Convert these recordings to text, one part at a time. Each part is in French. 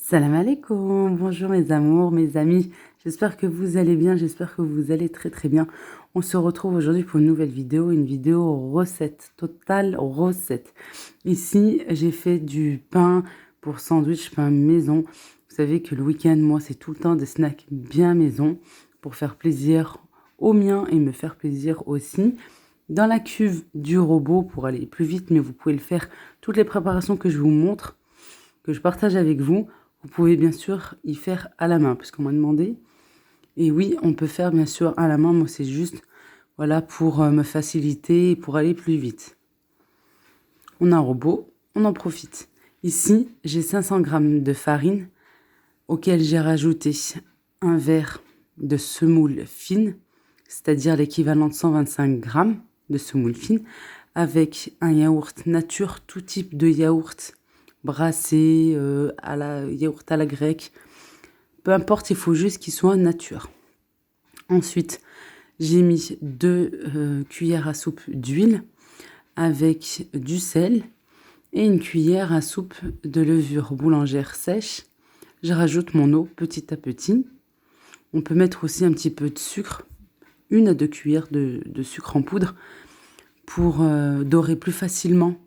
Salam alaikum, bonjour mes amours, mes amis, j'espère que vous allez bien, j'espère que vous allez très très bien. On se retrouve aujourd'hui pour une vidéo recette, totale recette. Ici, j'ai fait du pain pour sandwich, pain maison. Vous savez que le week-end, moi, c'est tout le temps des snacks bien maison pour faire plaisir aux miens et me faire plaisir aussi. Dans la cuve du robot pour aller plus vite, mais vous pouvez le faire, toutes les préparations que je vous montre, que je partage avec vous. Vous pouvez bien sûr y faire à la main, puisqu'on m'a demandé. Et oui, on peut faire bien sûr à la main. Moi, c'est juste voilà, pour me faciliter et pour aller plus vite. On a un robot, on en profite. Ici, j'ai 500 g de farine, auquel j'ai rajouté un verre de semoule fine, c'est-à-dire l'équivalent de 125 g de semoule fine, avec un yaourt nature, tout type de yaourt brassé, à la yaourt à la grecque. Peu importe, il faut juste qu'il soit nature. Ensuite, j'ai mis 2 cuillères à soupe d'huile avec du sel et une cuillère à soupe de levure boulangère sèche. Je rajoute mon eau petit à petit. On peut mettre aussi un petit peu de sucre, 1 à 2 cuillères de sucre en poudre pour dorer plus facilement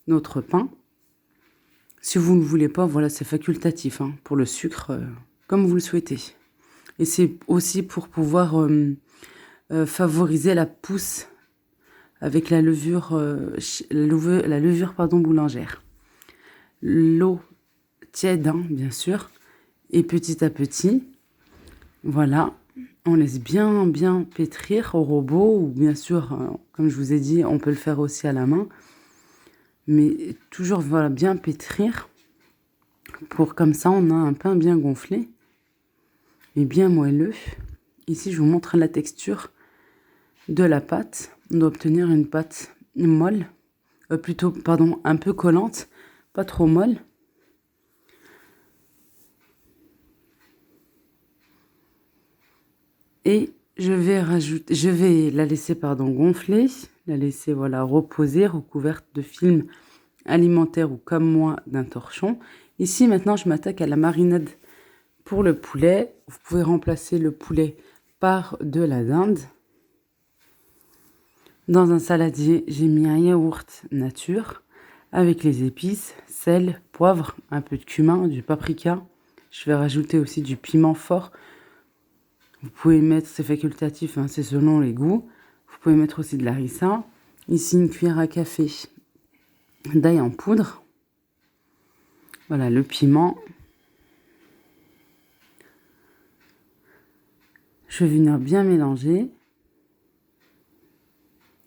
notre pain. Si vous ne voulez pas, voilà, c'est facultatif hein, pour le sucre, comme vous le souhaitez. Et c'est aussi pour pouvoir favoriser la pousse avec la levure, boulangère. L'eau tiède, hein, bien sûr. Et petit à petit, voilà, on laisse bien pétrir au robot. Ou bien sûr, comme je vous ai dit, on peut le faire aussi à la main. Mais toujours voilà, bien pétrir. Pour comme ça, on a un pain bien gonflé et bien moelleux. Ici, je vous montre la texture de la pâte. On doit obtenir une pâte molle, un peu collante, pas trop molle. Et je vais la laisser gonfler, la laisser voilà reposer, recouverte de film alimentaire ou comme moi d'un torchon. Ici maintenant, je m'attaque à la marinade pour le poulet. Vous pouvez remplacer le poulet par de la dinde. Dans un saladier, j'ai mis un yaourt nature avec les épices, sel, poivre, un peu de cumin, du paprika. Je vais rajouter aussi du piment fort. Vous pouvez mettre, c'est facultatif, hein, c'est selon les goûts. Vous pouvez mettre aussi de l'harissa. Ici, une cuillère à café d'ail en poudre. Voilà, le piment. Je vais venir bien mélanger.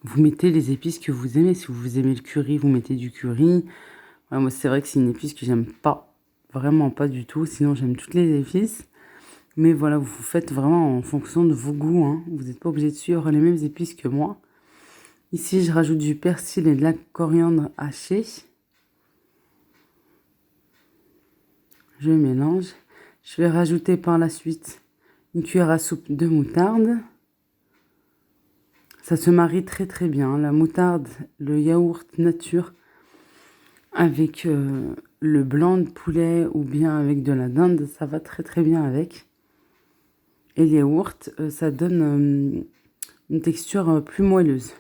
Vous mettez les épices que vous aimez. Si vous aimez le curry, vous mettez du curry. Ouais, moi, c'est vrai que c'est une épice que j'aime pas. Vraiment pas du tout. Sinon, j'aime toutes les épices. Mais voilà, vous faites vraiment en fonction de vos goûts. Hein. Vous n'êtes pas obligé de suivre les mêmes épices que moi. Ici, je rajoute du persil et de la coriandre hachée. Je mélange. Je vais rajouter par la suite une cuillère à soupe de moutarde. Ça se marie très très bien. La moutarde, le yaourt nature avec le blanc de poulet ou bien avec de la dinde, ça va très très bien avec. Et le yaourt, ça donne une texture plus moelleuse.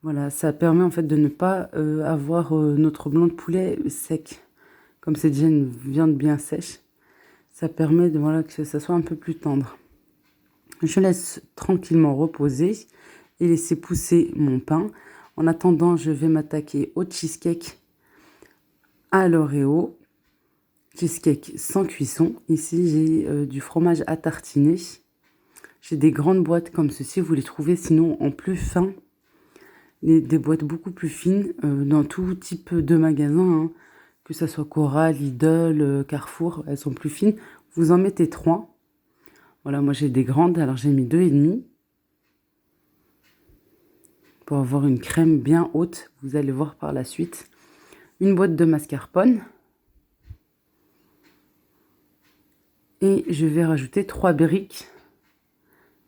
Voilà, ça permet en fait de ne pas avoir notre blanc de poulet sec. Comme c'est déjà une viande bien sèche, ça permet de, voilà, que ça soit un peu plus tendre. Je laisse tranquillement reposer et laisser pousser mon pain. En attendant, je vais m'attaquer au cheesecake à l'Oreo. Cheesecake sans cuisson. Ici, j'ai du fromage à tartiner. J'ai des grandes boîtes comme ceci. Vous les trouvez sinon en plus fin. Des boîtes beaucoup plus fines dans tout type de magasins. Hein. Que ce soit Cora, Lidl, Carrefour. Elles sont plus fines. Vous en mettez 3. Voilà, moi j'ai des grandes. Alors j'ai mis 2,5. Pour avoir une crème bien haute. Vous allez voir par la suite. Une boîte de mascarpone. Et je vais rajouter 3 briques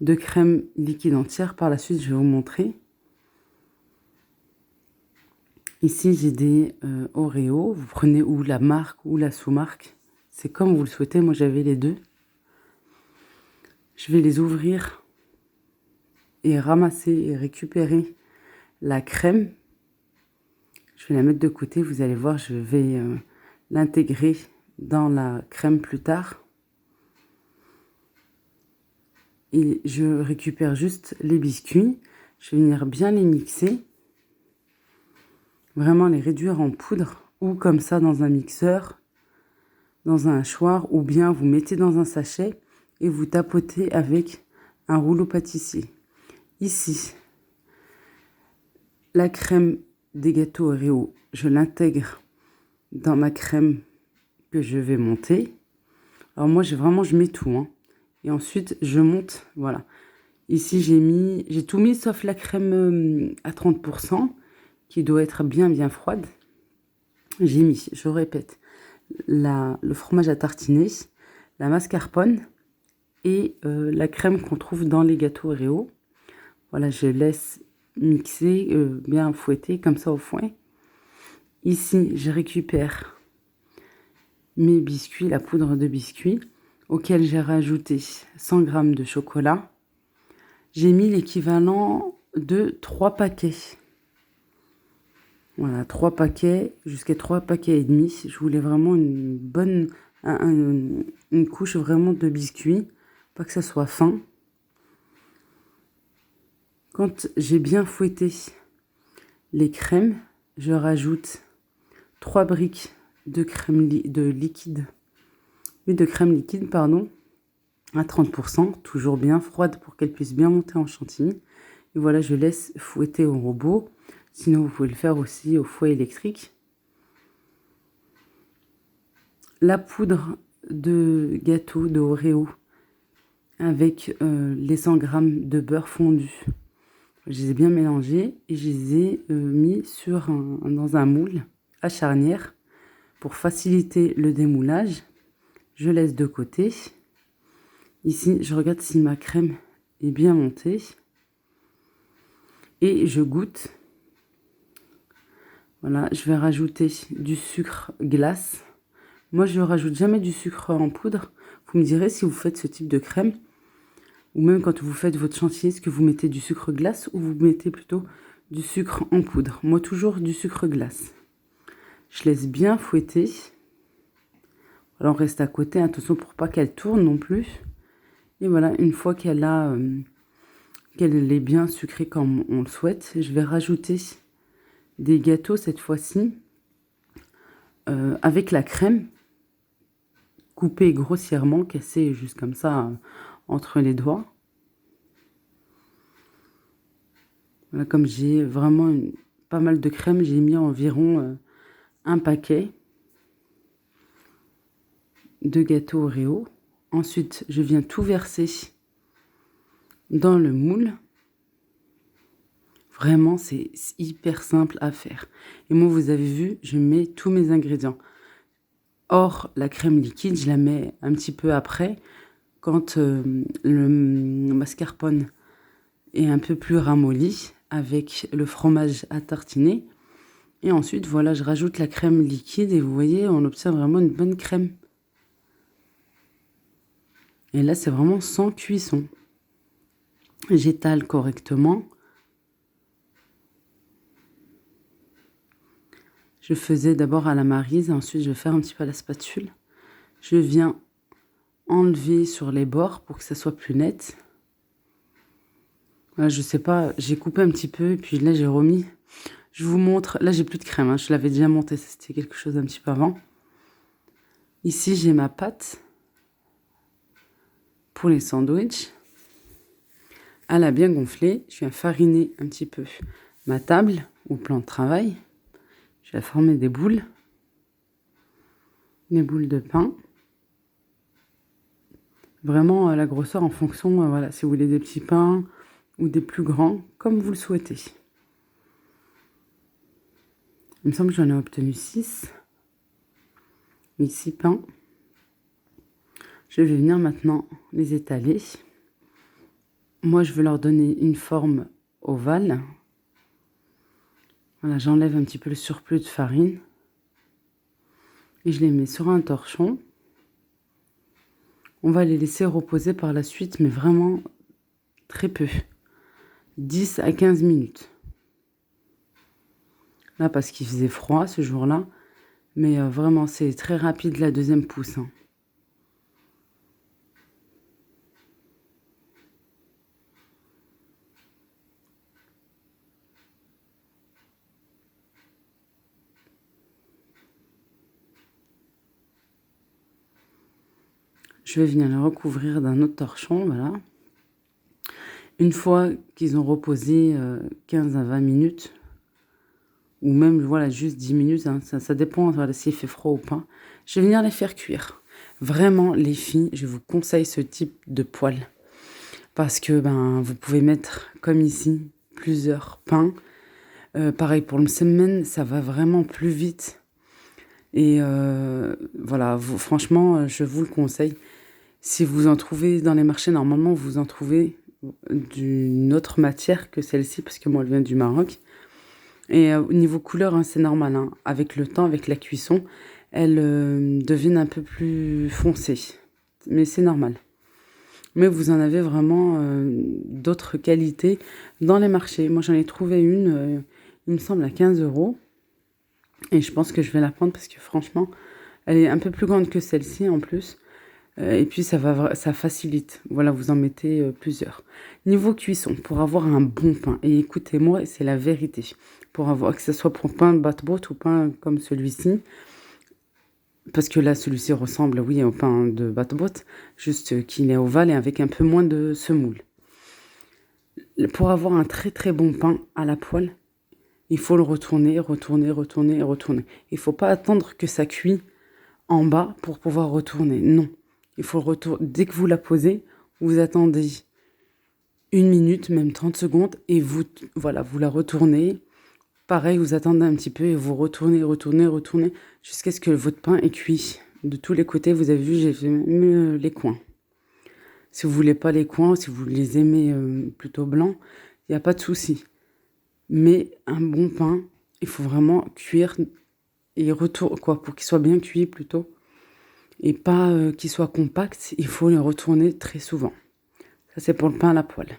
de crème liquide entière. Par la suite, je vais vous montrer. Ici, j'ai des Oreo. Vous prenez ou la marque ou la sous-marque. c'est comme vous le souhaitez. Moi, j'avais les deux. Je vais les ouvrir et ramasser et récupérer la crème. Je vais la mettre de côté. Vous allez voir, je vais l'intégrer dans la crème plus tard. Et je récupère juste les biscuits. Je vais venir bien les mixer. Vraiment les réduire en poudre ou comme ça dans un mixeur, dans un hachoir, ou bien vous mettez dans un sachet et vous tapotez avec un rouleau pâtissier. Ici, la crème des gâteaux Oreo, je l'intègre dans ma crème que je vais monter. Alors moi, je mets tout, hein. Et ensuite, je monte, voilà. Ici, j'ai tout mis sauf la crème à 30%, qui doit être bien froide. J'ai mis, je répète, le fromage à tartiner, la mascarpone et la crème qu'on trouve dans les gâteaux Oreo. Voilà, je laisse mixer, bien fouetter comme ça au fouet. Ici, je récupère mes biscuits, la poudre de biscuits, auquel j'ai rajouté 100 g de chocolat. J'ai mis l'équivalent de 3 paquets. Voilà, 3 paquets, jusqu'à 3 paquets et demi. Je voulais vraiment une bonne, une couche vraiment de biscuits, pas que ça soit fin. Quand j'ai bien fouetté les crèmes, je rajoute 3 briques de crème liquide, pardon, à 30%, toujours bien froide pour qu'elle puisse bien monter en chantilly. Et voilà, je laisse fouetter au robot. Sinon, vous pouvez le faire aussi au fouet électrique. La poudre de gâteau de Oreo avec les 100 g de beurre fondu. Je les ai bien mélangés et je les ai mis dans un moule à charnière pour faciliter le démoulage. Je laisse de côté. Ici, je regarde si ma crème est bien montée. Et je goûte. Voilà, je vais rajouter du sucre glace. Moi, je ne rajoute jamais du sucre en poudre. Vous me direz si vous faites ce type de crème. Ou même quand vous faites votre chantilly, est-ce que vous mettez du sucre glace ou vous mettez plutôt du sucre en poudre? Moi, toujours du sucre glace. Je laisse bien fouetter. Alors, on reste à côté, attention pour pas qu'elle tourne non plus. Et voilà, une fois qu'elle est bien sucrée comme on le souhaite, je vais rajouter des gâteaux cette fois-ci avec la crème coupée grossièrement, cassée juste comme ça entre les doigts. Voilà, comme j'ai vraiment pas mal de crème, j'ai mis environ un paquet de gâteaux Oreo. Ensuite, je viens tout verser dans le moule. Vraiment, c'est hyper simple à faire. Et moi, vous avez vu, je mets tous mes ingrédients. Or, la crème liquide, je la mets un petit peu après, quand le mascarpone est un peu plus ramolli, avec le fromage à tartiner. Et ensuite, voilà, je rajoute la crème liquide et vous voyez, on obtient vraiment une bonne crème. Et là, c'est vraiment sans cuisson. J'étale correctement. Je faisais d'abord à la maryse, ensuite je vais faire un petit peu à la spatule. Je viens enlever sur les bords pour que ça soit plus net. Voilà, je sais pas, j'ai coupé un petit peu et puis là j'ai remis. Je vous montre, là j'ai plus de crème, hein, je l'avais déjà montée, c'était quelque chose un petit peu avant. Ici j'ai ma pâte pour les sandwichs. Elle a bien gonflé, je viens fariner un petit peu ma table ou plan de travail. Je vais former des boules de pain. Vraiment la grosseur en fonction, voilà, si vous voulez des petits pains ou des plus grands, comme vous le souhaitez. Il me semble que j'en ai obtenu 6. 6 pains. Je vais venir maintenant les étaler. Moi, je veux leur donner une forme ovale. Voilà, j'enlève un petit peu le surplus de farine. Et je les mets sur un torchon. On va les laisser reposer par la suite, mais vraiment très peu. 10 à 15 minutes. Là, parce qu'il faisait froid ce jour-là. Mais vraiment, c'est très rapide la deuxième pousse. Hein. Je vais venir les recouvrir d'un autre torchon, voilà. Une fois qu'ils ont reposé 15 à 20 minutes, ou même, voilà, juste 10 minutes, hein, ça dépend voilà, s'il fait froid ou pas, je vais venir les faire cuire. Vraiment, les filles, je vous conseille ce type de poêle. Parce que vous pouvez mettre, comme ici, plusieurs pains. Pareil, pour le semaine, ça va vraiment plus vite. Et voilà, franchement, je vous le conseille. Si vous en trouvez dans les marchés, normalement, vous en trouvez d'une autre matière que celle-ci, parce que moi, elle vient du Maroc. Et au niveau couleur, hein, c'est normal. Hein. Avec le temps, avec la cuisson, elle devient un peu plus foncée. Mais c'est normal. Mais vous en avez vraiment d'autres qualités dans les marchés. Moi, j'en ai trouvé une, il me semble, à 15 €. Et je pense que je vais la prendre parce que franchement, elle est un peu plus grande que celle-ci en plus. Et puis ça facilite. Voilà, vous en mettez plusieurs. Niveau cuisson, pour avoir un bon pain, et écoutez-moi, c'est la vérité. Pour avoir, que ce soit pour pain de batbot ou pain comme celui-ci, parce que là, celui-ci ressemble, oui, au pain de batbot, juste qu'il est ovale et avec un peu moins de semoule. Pour avoir un très très bon pain à la poêle, il faut le retourner. Il ne faut pas attendre que ça cuit en bas pour pouvoir retourner. Non. Il faut le retourner. Dès que vous la posez, vous attendez 1 minute, même 30 secondes, et vous la retournez. Pareil, vous attendez un petit peu et vous retournez, jusqu'à ce que votre pain est cuit. De tous les côtés, vous avez vu, j'ai fait même les coins. Si vous voulez pas les coins, si vous les aimez plutôt blancs, il n'y a pas de souci. Mais un bon pain, il faut vraiment cuire et pour qu'il soit bien cuit plutôt. Et pas qu'il soit compact, il faut le retourner très souvent. Ça, c'est pour le pain à la poêle.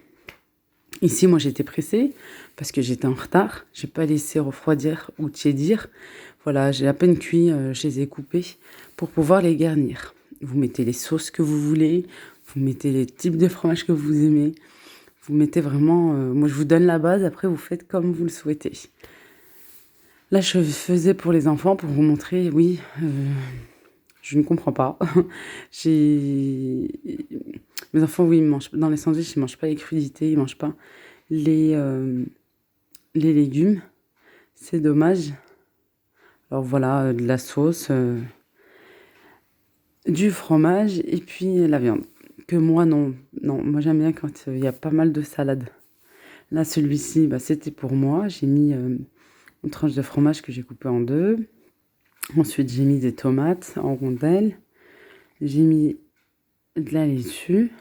Ici, moi, j'étais pressée parce que j'étais en retard. J'ai pas laissé refroidir ou tiédir. Voilà, j'ai à peine cuit, je les ai coupés pour pouvoir les garnir. Vous mettez les sauces que vous voulez, vous mettez les types de fromage que vous aimez. Vous mettez vraiment... moi, je vous donne la base, après, vous faites comme vous le souhaitez. Là, je faisais pour les enfants, pour vous montrer, oui... je ne comprends pas. Mes enfants, oui, ils mangent dans les sandwichs, ils mangent pas les crudités, ils mangent pas les légumes. C'est dommage. Alors voilà, de la sauce, du fromage et puis la viande. Que moi, non. Non, moi j'aime bien quand il y a pas mal de salade. Là, celui-ci, c'était pour moi. J'ai mis une tranche de fromage que j'ai coupée en deux. Ensuite, j'ai mis des tomates en rondelles. J'ai mis de la laitue.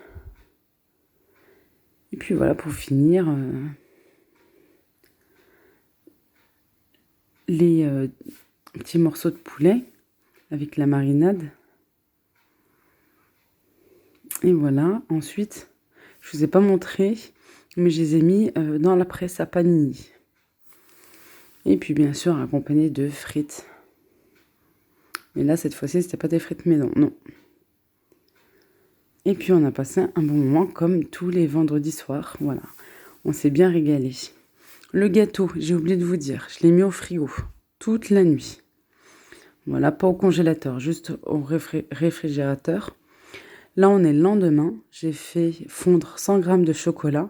Et puis voilà, pour finir, les petits morceaux de poulet avec la marinade. Et voilà, ensuite, je ne vous ai pas montré, mais je les ai mis dans la presse à panini. Et puis bien sûr, accompagné de frites. Mais là, cette fois-ci, c'était pas des frites maison, non. Et puis on a passé un bon moment comme tous les vendredis soirs. Voilà, on s'est bien régalé. Le gâteau, j'ai oublié de vous dire, je l'ai mis au frigo toute la nuit. Voilà, pas au congélateur, juste au réfrigérateur. Là, on est le lendemain. J'ai fait fondre 100 g de chocolat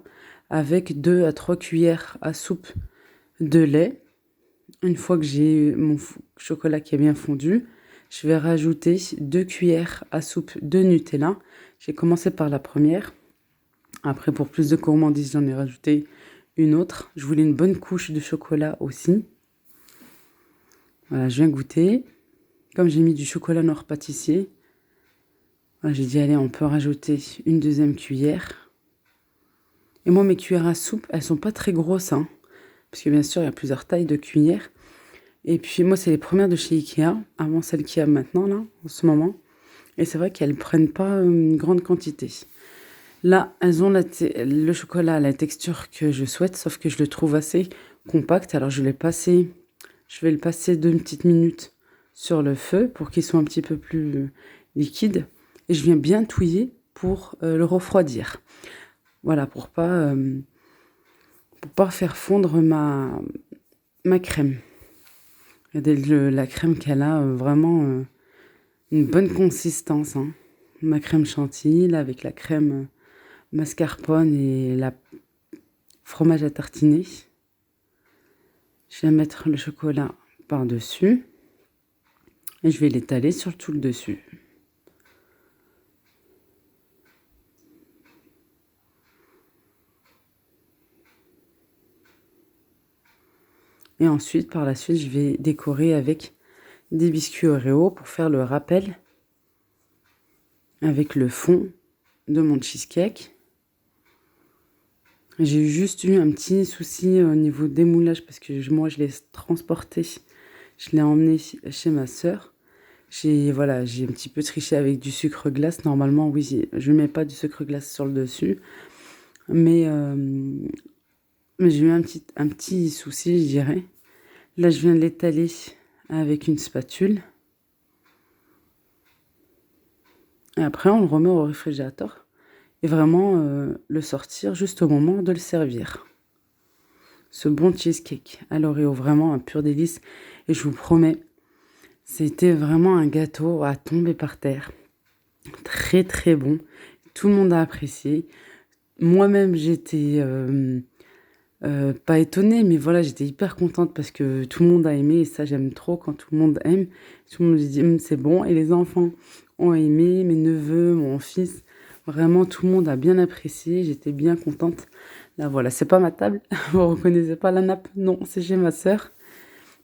avec 2 à 3 cuillères à soupe de lait. Une fois que j'ai mon chocolat qui est bien fondu, je vais rajouter 2 cuillères à soupe de Nutella. J'ai commencé par la première. Après, pour plus de gourmandise, j'en ai rajouté une autre. Je voulais une bonne couche de chocolat aussi. Voilà, je viens goûter. Comme j'ai mis du chocolat noir pâtissier, voilà, j'ai dit, allez, on peut rajouter une deuxième cuillère. Et moi, mes cuillères à soupe, elles sont pas très grosses, hein, parce que bien sûr, il y a plusieurs tailles de cuillères. Et puis, moi, c'est les premières de chez Ikea, avant celles qu'il y a maintenant, là, en ce moment. Et c'est vrai qu'elles prennent pas une grande quantité. Là, elles ont le chocolat à la texture que je souhaite, sauf que je le trouve assez compact. Alors je vais le passer 2 petites minutes sur le feu pour qu'il soit un petit peu plus liquide. Et je viens bien touiller pour le refroidir. Voilà, pour pas faire fondre ma crème. Regardez la crème qu'elle a, vraiment une bonne consistance. Hein. Ma crème chantilly, là, avec la crème mascarpone et la fromage à tartiner. Je vais mettre le chocolat par-dessus et je vais l'étaler sur tout le dessus. Et ensuite, par la suite, je vais décorer avec des biscuits Oreo pour faire le rappel avec le fond de mon cheesecake. J'ai juste eu un petit souci au niveau démoulage parce que moi, je l'ai transporté. Je l'ai emmené chez ma sœur. J'ai un petit peu triché avec du sucre glace. Normalement, oui, je ne mets pas du sucre glace sur le dessus. Mais j'ai eu un petit souci, je dirais. Là, je viens de l'étaler avec une spatule. Et après, on le remet au réfrigérateur. Et vraiment le sortir juste au moment de le servir. Ce bon cheesecake à l'Oreo, vraiment un pur délice. Et je vous promets, c'était vraiment un gâteau à tomber par terre. Très très bon. Tout le monde a apprécié. Moi-même, j'étais pas étonnée, mais voilà, j'étais hyper contente parce que tout le monde a aimé. Et ça, j'aime trop quand tout le monde aime. Tout le monde me dit, c'est bon. Et les enfants ont aimé, mes neveux, mon fils. Vraiment, tout le monde a bien apprécié. J'étais bien contente. Là, voilà, c'est pas ma table. Vous reconnaissez pas la nappe? Non, c'est chez ma sœur.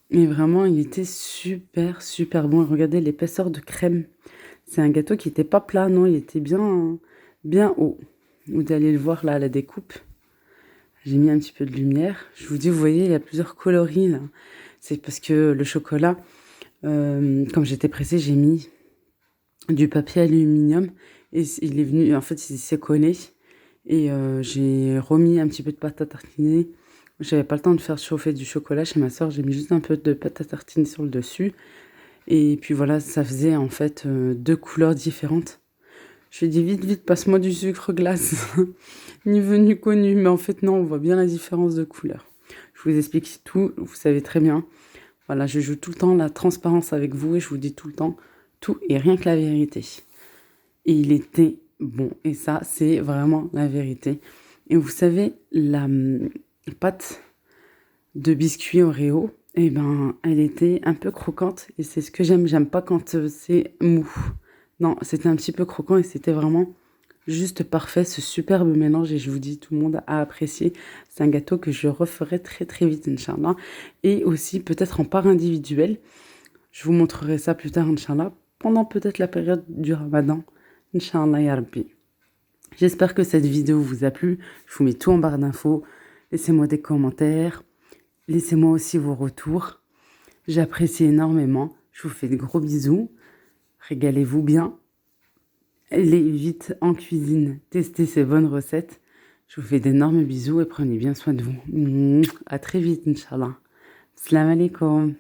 Et vraiment, il était super, super bon. Et regardez l'épaisseur de crème. C'est un gâteau qui n'était pas plat, non, il était bien, bien haut. Vous allez le voir là à la découpe. J'ai mis un petit peu de lumière. Je vous dis, vous voyez, il y a plusieurs coloris là. C'est parce que le chocolat, comme j'étais pressée, j'ai mis du papier aluminium. Et il est venu, en fait, il s'est collé. Et j'ai remis un petit peu de pâte à tartiner. J'avais pas le temps de faire chauffer du chocolat chez ma soeur. J'ai mis juste un peu de pâte à tartiner sur le dessus. Et puis voilà, ça faisait en fait 2 couleurs différentes. Je lui ai dit vite, passe-moi du sucre glace. Ni vu ni connu. Mais en fait, non, on voit bien la différence de couleur. Je vous explique tout, vous savez très bien. Voilà, je joue tout le temps la transparence avec vous et je vous dis tout le temps tout et rien que la vérité. Et il était bon. Et ça, c'est vraiment la vérité. Et vous savez, la pâte de biscuit Oreo, eh ben, elle était un peu croquante. Et c'est ce que j'aime. J'aime pas quand c'est mou. Non, c'était un petit peu croquant et c'était vraiment juste parfait, ce superbe mélange. Et je vous dis, tout le monde a apprécié. C'est un gâteau que je referai très très vite, Inch'Allah. Et aussi peut-être en part individuelle. Je vous montrerai ça plus tard, Inch'Allah. Pendant peut-être la période du Ramadan. Inch'Allah, ya Rabbi. J'espère que cette vidéo vous a plu. Je vous mets tout en barre d'infos. Laissez-moi des commentaires. Laissez-moi aussi vos retours. J'apprécie énormément. Je vous fais de gros bisous. Régalez-vous bien. Allez vite en cuisine. Testez ces bonnes recettes. Je vous fais d'énormes bisous et prenez bien soin de vous. À très vite, Inch'Allah. Salam alaikum.